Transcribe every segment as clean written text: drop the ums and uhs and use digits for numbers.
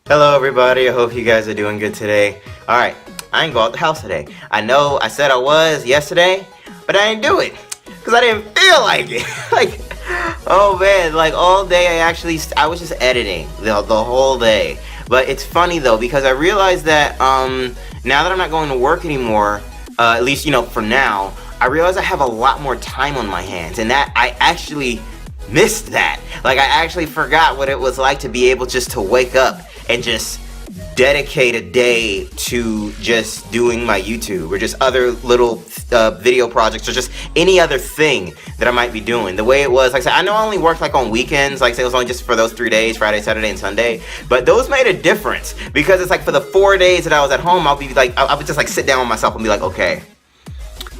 Hello everybody, I hope you guys are doing good today. Alright, I ain't go out the house today. I know I said I was yesterday, but I didn't do it. Because I didn't feel like it. Oh man, all day I was just editing the whole day. But it's funny though, because I realized that now that I'm not going to work anymore, at least, for now, I realize I have a lot more time on my hands. And that I actually missed that. I actually forgot what it was like to be able just to wake up and just dedicate a day to just doing my YouTube or just other little video projects or just any other thing that I might be doing. The way it was, like I said, I know I only worked on weekends, it was only just for those 3 days, Friday, Saturday, and Sunday, but those made a difference because it's for the 4 days that I was at home, I would just sit down with myself and be like, okay,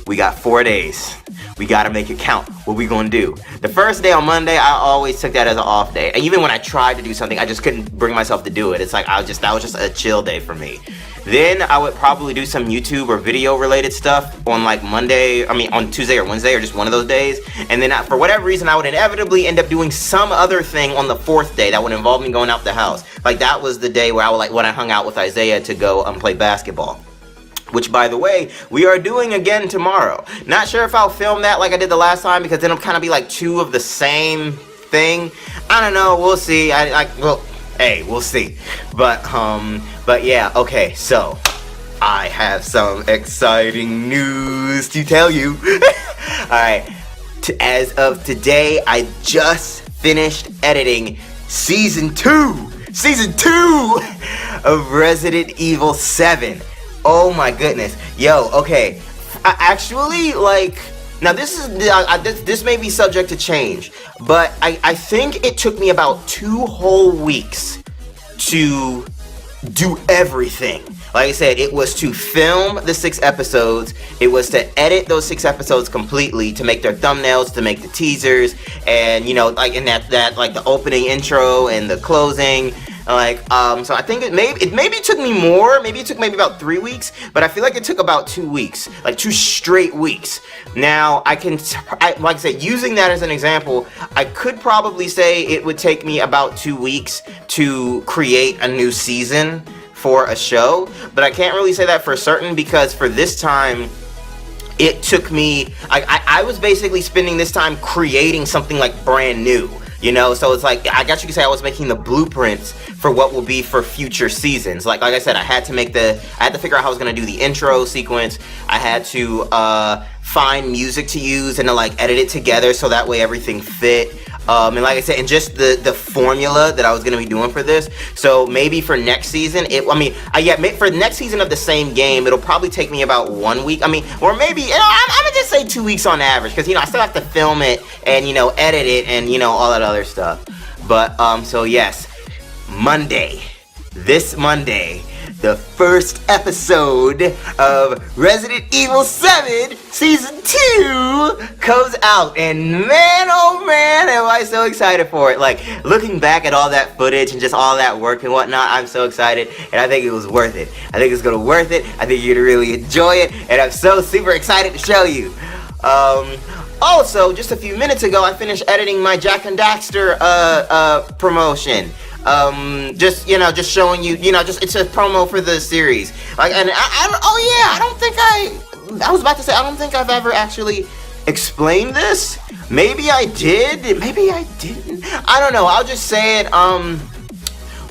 we got 4 days. We gotta make it count. What we gonna do? The first day on Monday, I always took that as an off day. And even when I tried to do something, I just couldn't bring myself to do it. It's that was just a chill day for me. Then I would probably do some YouTube or video related stuff on on Tuesday or Wednesday or just one of those days. And then for whatever reason, I would inevitably end up doing some other thing on the fourth day that would involve me going out the house. That was the day where when I hung out with Isaiah to go play basketball. Which, by the way, we are doing again tomorrow. Not sure if I'll film that like I did the last time, because then it'll kind of be two of the same thing. I don't know. We'll see. We'll see. But yeah. Okay. So I have some exciting news to tell you. All right. As of today, I just finished editing season 2 of Resident Evil 7. Oh my goodness. Yo, okay. Now this may be subject to change, but I think it took me about 2 whole weeks to do everything. Like I said, it was to film the 6 episodes, it was to edit those 6 episodes completely, to make their thumbnails, to make the teasers, and in that the opening intro and the closing. So I think it maybe took me more. Maybe it took about 3 weeks, but I feel like it took about 2 weeks, 2 straight weeks. Now like I said, using that as an example, I could probably say it would take me about 2 weeks to create a new season for a show, but I can't really say that for certain because for this time, it took me. I was basically spending this time creating something brand new. So it's I guess you could say I was making the blueprints for what will be for future seasons. Like I said, I had to figure out how I was gonna do the intro sequence. I had to find music to use and to edit it together so that way everything fit. And like I said, and just the formula that I was gonna be doing for this. So maybe for next season, for next season of the same game, it'll probably take me about 1 week. Or maybe I'm gonna just say 2 weeks on average, because I still have to film it and edit it and all that other stuff. But so yes, this Monday, the first episode of Resident Evil 7 Season 2 comes out, and man, oh man, am I so excited for it. Looking back at all that footage and just all that work and whatnot, I'm so excited, and I think it was worth it. I think it's gonna worth it. I think you're gonna really enjoy it, and I'm so super excited to show you. Also, just a few minutes ago, I finished editing my Jak and Daxter promotion. Just showing you, it's a promo for the series. I was about to say, I don't think I've ever actually explained this. Maybe I did, maybe I didn't. I don't know, I'll just say it.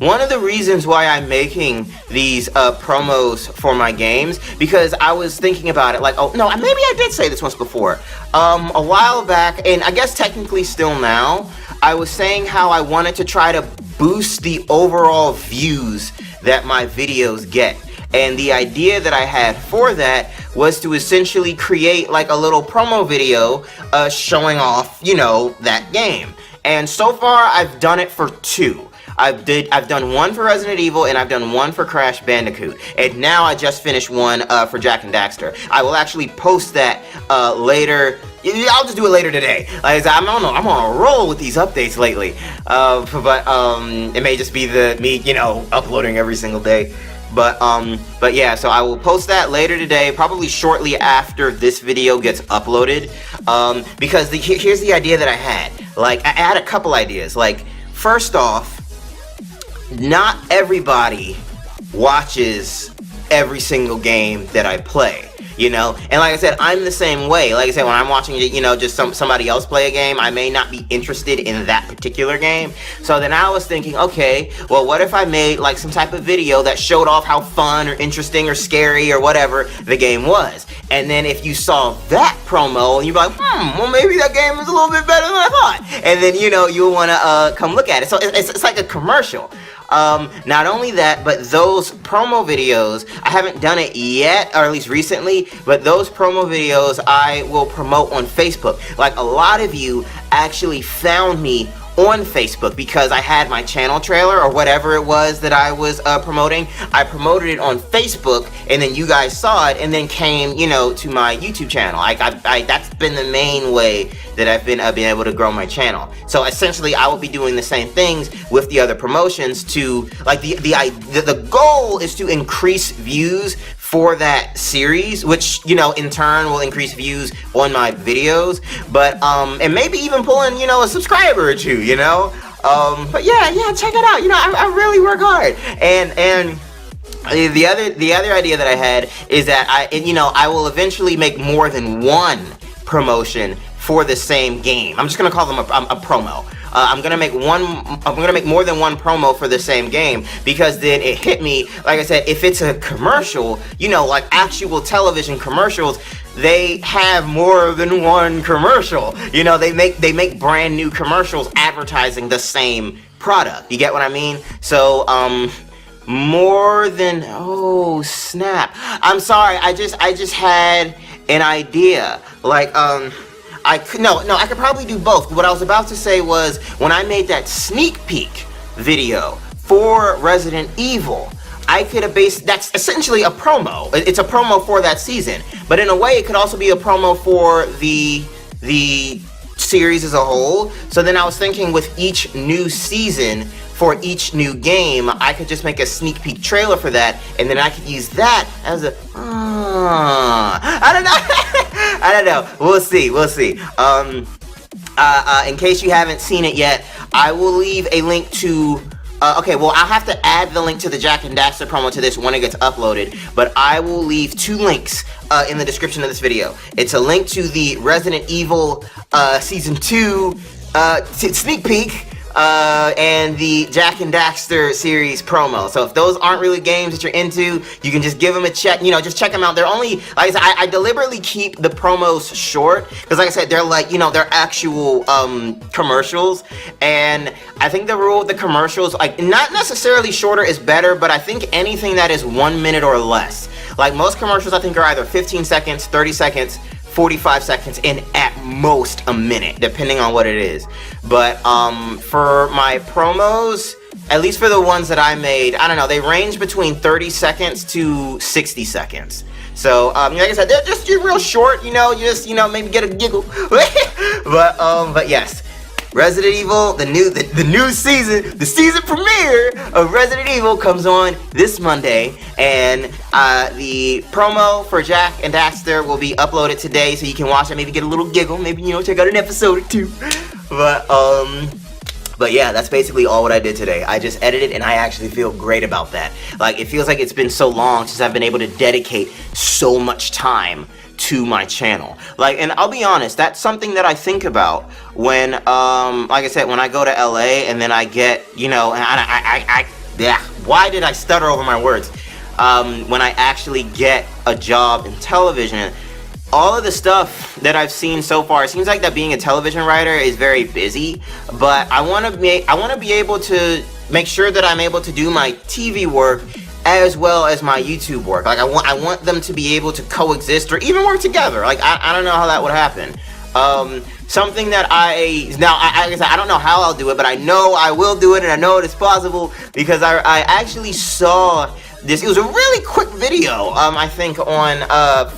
One of the reasons why I'm making these promos for my games, because I was thinking about it maybe I did say this once before. A while back, and I guess technically still now, I was saying how I wanted to try to boost the overall views that my videos get. And the idea that I had for that was to essentially create a little promo video showing off, that game. And so far, I've done it for 2. I've done one for Resident Evil, and I've done one for Crash Bandicoot, and now I just finished one for Jak and Daxter. I will actually post that later. I'll just do it later today. I'm on a roll with these updates lately, but it may just be me uploading every single day. But yeah, so I will post that later today, probably shortly after this video gets uploaded. Because here's the idea that I had. I had a couple ideas. First off, not everybody watches every single game that I play, you know. And like I said, I'm the same way. Like I said, when I'm watching, you know, just somebody else play a game, I may not be interested in that particular game. So then I was thinking, okay, well, what if I made like some type of video that showed off how fun or interesting or scary or whatever the game was? And then if you saw that promo, you'd be like, well, maybe that game is a little bit better than I thought. And then, you know, you'll want to come look at it. So it's like a commercial. Not only that, but those promo videos, I haven't done it yet, or at least recently, but those promo videos I will promote on Facebook. Like, a lot of you actually found me on Facebook because I had my channel trailer or whatever it was that I was promoting. I promoted it on Facebook, and then you guys saw it and then came, you know, to my YouTube channel. Like, that's been the main way that I've been able to grow my channel. So essentially, I will be doing the same things with the other promotions to, like, the goal is to increase views for that series, which, you know, in turn will increase views on my videos, but and maybe even pulling, you know, a subscriber or two, you know. But yeah, check it out. You know, I really work hard, and the other idea that I had is that I will eventually make more than one promotion for the same game. I'm just gonna call them a promo. I'm gonna make more than one promo for the same game, because then it hit me, like I said, if it's a commercial, you know, like actual television commercials, they have more than one commercial. You know, they make brand new commercials advertising the same product. You get what I mean? So more than, oh snap. I'm sorry, I just had an idea. Like I could probably do both. What I was about to say was, when I made that sneak peek video for Resident Evil, I could have that's essentially a promo. It's a promo for that season, but in a way it could also be a promo for the series as a whole. So then I was thinking, with each new season, for each new game, I could just make a sneak peek trailer for that, and then I could use that as a I don't know. I don't know. We'll see. In case you haven't seen it yet, I will leave a link to okay, well, I'll have to add the link to the Jak and Daxter promo to this when it gets uploaded, but I will leave 2 links in the description of this video. It's a link to the Resident Evil Season 2 sneak peek, and the Jak and Daxter series promo. So if those aren't really games that you're into, you can just give them a check. You know, just check them out. They're only, like I said, I deliberately keep the promos short, because like I said, they're like, you know, they're actual commercials. And I think the rule with the commercials, like, not necessarily shorter is better, but I think anything that is 1 minute or less. Like, most commercials I think are either 15 seconds, 30 seconds, 45 seconds, and at most a minute, depending on what it is. But for my promos, at least for the ones that I made, I don't know, they range between 30 seconds to 60 seconds. So, like I said, they're just real short, you know, just, you know, maybe get a giggle. But yes, Resident Evil, the new season, the season premiere of Resident Evil comes on this Monday, and the promo for Jak and Daxter will be uploaded today, so you can watch it, maybe get a little giggle, maybe, you know, check out an episode or 2. But yeah, that's basically all what I did today. I just edited, and I actually feel great about that. Like, it feels like it's been so long since I've been able to dedicate so much time to my channel. Like, and I'll be honest, that's something that I think about when, like I said, when I go to LA and then I get, you know, and yeah, why did I stutter over my words? When I actually get a job in television, all of the stuff that I've seen so far, it seems like that being a television writer is very busy, but I want to be able to make sure that I'm able to do my TV work as well as my YouTube work. Like, I want them to be able to coexist or even work together. Like, I don't know how that would happen. Something that I don't know how I'll do it, but I know I will do it, and I know it is possible, because I actually saw this. It was a really quick video, I think on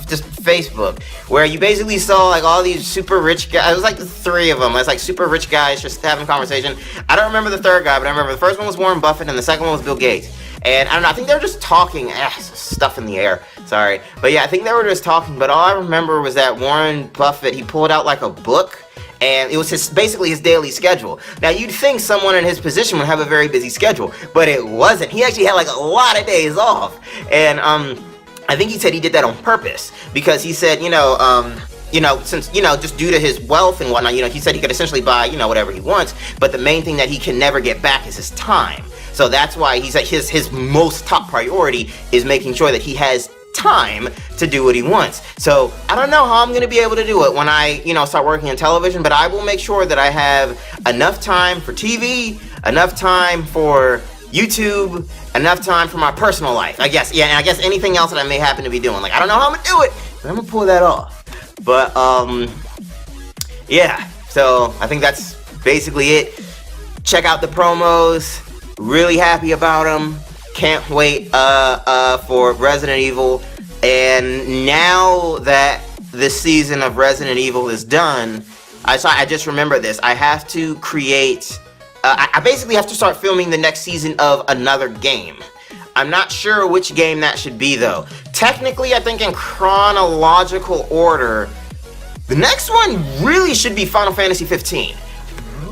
just Facebook, where you basically saw like all these super rich guys. It was like the 3 of them. It was like super rich guys just having a conversation. I don't remember the third guy, but I remember the first one was Warren Buffett and the second one was Bill Gates. And I don't know, I think they were just talking, stuff in the air, sorry. But yeah, I think they were just talking, but all I remember was that Warren Buffett, he pulled out like a book, and it was basically his daily schedule. Now, you'd think someone in his position would have a very busy schedule, but it wasn't. He actually had like a lot of days off, and I think he said he did that on purpose, because he said, since, just due to his wealth and whatnot, he said he could essentially buy, whatever he wants, but the main thing that he can never get back is his time. So that's why he's like, his most top priority is making sure that he has time to do what he wants. So I don't know how I'm going to be able to do it when I, start working in television, but I will make sure that I have enough time for TV, enough time for YouTube, enough time for my personal life, I guess. Yeah, and I guess anything else that I may happen to be doing. Like, I don't know how I'm going to do it, but I'm going to pull that off. But, yeah, so I think that's basically it. Check out the promos. Really happy about them. Can't wait for Resident Evil. And now that this season of Resident Evil is done, I just remember this. I have to create... I basically have to start filming the next season of another game. I'm not sure which game that should be, though. Technically, I think in chronological order, the next one really should be Final Fantasy 15.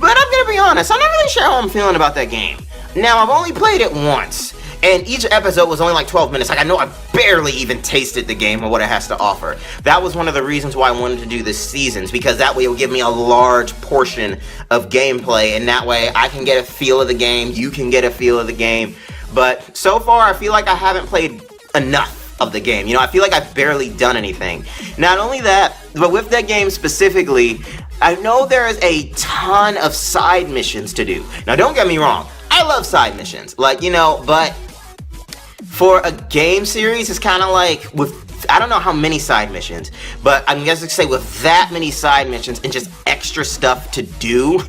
But I'm gonna be honest, I'm not really sure how I'm feeling about that game. Now, I've only played it once, and each episode was only like 12 minutes. Like, I know I barely even tasted the game or what it has to offer. That was one of the reasons why I wanted to do this seasons, because that way it would give me a large portion of gameplay, and that way I can get a feel of the game, you can get a feel of the game. But so far, I feel like I haven't played enough of the game. I feel like I've barely done anything. Not only that, but with that game specifically, I know there is a ton of side missions to do. Now, don't get me wrong. I love side missions. But for a game series, it's kind of like I don't know how many side missions, but I'm going to say with that many side missions and just extra stuff to do,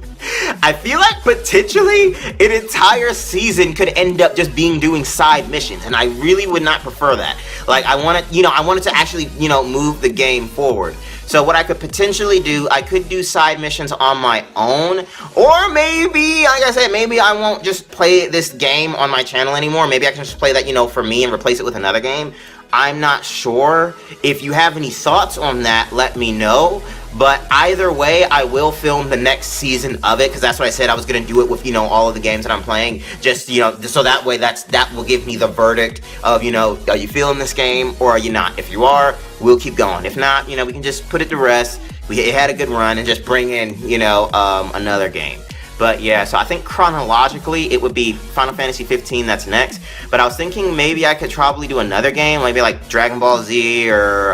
I feel like potentially an entire season could end up just doing side missions, and I really would not prefer that. Like, I wanted to actually, move the game forward. So what I could potentially do, I could do side missions on my own, or maybe, like I said, maybe I won't just play this game on my channel anymore. Maybe I can just play that, for me and replace it with another game. I'm not sure. If you have any thoughts on that, let me know. But either way, I will film the next season of it, because that's what I said I was going to do it with, all of the games that I'm playing. Just, so that way that will give me the verdict of, are you feeling this game or are you not? If you are, we'll keep going. If not, we can just put it to rest. It had a good run and just bring in, another game. But yeah, so I think chronologically it would be Final Fantasy 15 that's next. But I was thinking maybe I could probably do another game, maybe like Dragon Ball Z or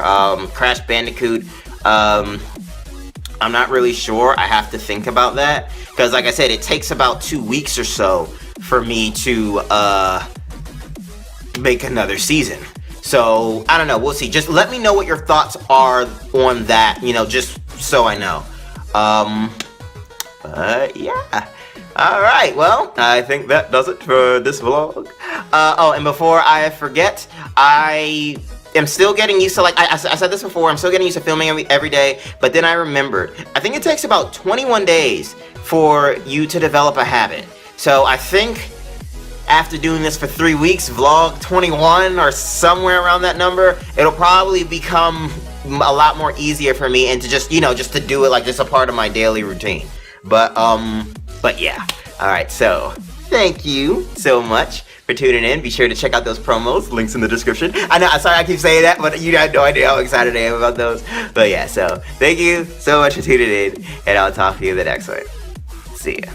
Crash Bandicoot. I'm not really sure. I have to think about that. Because like I said, it takes about 2 weeks or so for me to make another season. So, I don't know. We'll see. Just let me know what your thoughts are on that, just so I know. Yeah. Alright, well, I think that does it for this vlog. And before I forget, I am still getting used to, like, I said this before, I'm still getting used to filming every day, but then I remembered, I think it takes about 21 days for you to develop a habit. So I think after doing this for 3 weeks, vlog 21 or somewhere around that number, it'll probably become a lot more easier for me and to just, just to do it like just a part of my daily routine. But yeah. Alright, so thank you so much for tuning in. Be sure to check out those promos. Links in the description. I know, sorry I keep saying that, but you have no idea how excited I am about those. But yeah, so thank you so much for tuning in, and I'll talk to you in the next one. See ya.